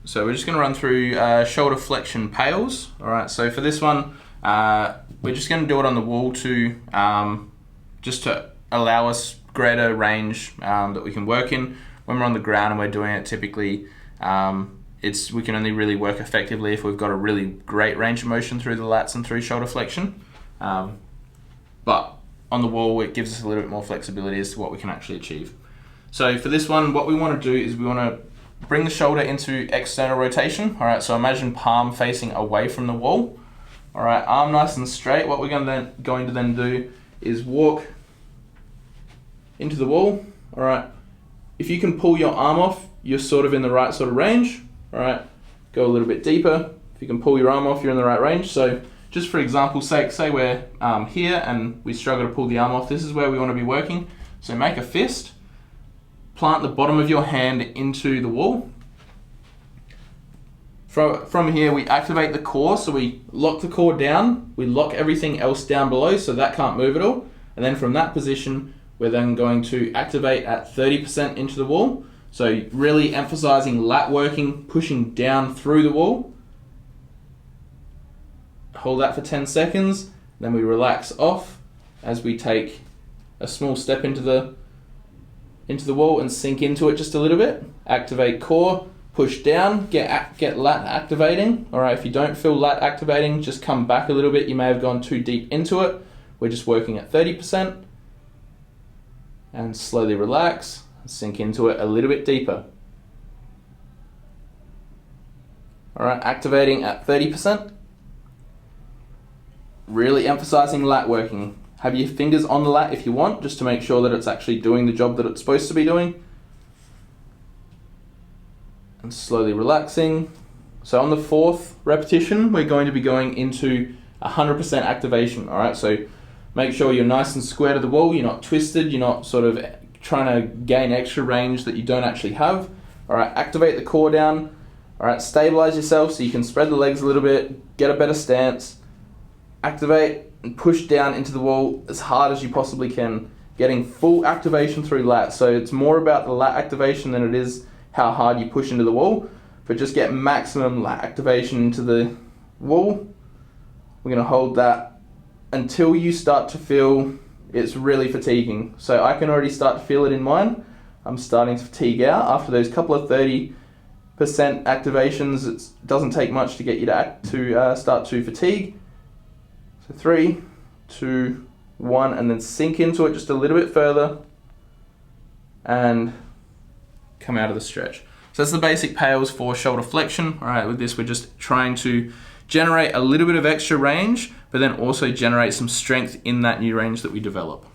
So we're just going to run through shoulder flexion pails. All right, so for this one, we're just going to do it on the wall to just to allow us greater range that we can work in. When we're on the ground and we're doing it, typically we can only really work effectively if we've got a really great range of motion through the lats and through shoulder flexion. But on the wall, it gives us a little bit more flexibility as to what we can actually achieve. So for this one, what we want to do is we want to bring the shoulder into external rotation. All right, so imagine palm facing away from the wall. All right, arm nice and straight. What we're going to then do is walk into the wall. All right, if you can pull your arm off, you're sort of in the right sort of range. All right, go a little bit deeper. If you can pull your arm off, you're in the right range. So just for example's sake, say we're here and we struggle to pull the arm off. This is where we want to be working. So make a fist. Plant the bottom of your hand into the wall. From here, we activate the core, so we lock the core down, we lock everything else down below, so that can't move at all. And then from that position, we're then going to activate at 30% into the wall. So really emphasizing lat working, pushing down through the wall. Hold that for 10 seconds, then we relax off as we take a small step into the wall and sink into it just a little bit. Activate core, push down, get lat activating. All right, if you don't feel lat activating, just come back a little bit. You may have gone too deep into it. We're just working at 30%. And slowly relax, sink into it a little bit deeper. All right, activating at 30%. Really emphasizing lat working. Have your fingers on the lat if you want, just to make sure that it's actually doing the job that it's supposed to be doing. And slowly relaxing. So on the fourth repetition, we're going to be going into 100% activation. All right, so make sure you're nice and square to the wall. You're not twisted. You're not sort of trying to gain extra range that you don't actually have. All right, activate the core down. All right, stabilize yourself so you can spread the legs a little bit, get a better stance. Activate and push down into the wall as hard as you possibly can, getting full activation through lat. So it's more about the lat activation than it is how hard you push into the wall, but just get maximum lat activation into the wall. We're going to hold that until you start to feel it's really fatiguing. So I can already start to feel it in mine. I'm starting to fatigue out. After those couple of 30% activations, it doesn't take much to get you to start to fatigue. So 3, 2, 1, and then sink into it just a little bit further and come out of the stretch. So that's the basic pails for shoulder flexion. All right, with this, we're just trying to generate a little bit of extra range, but then also generate some strength in that new range that we develop.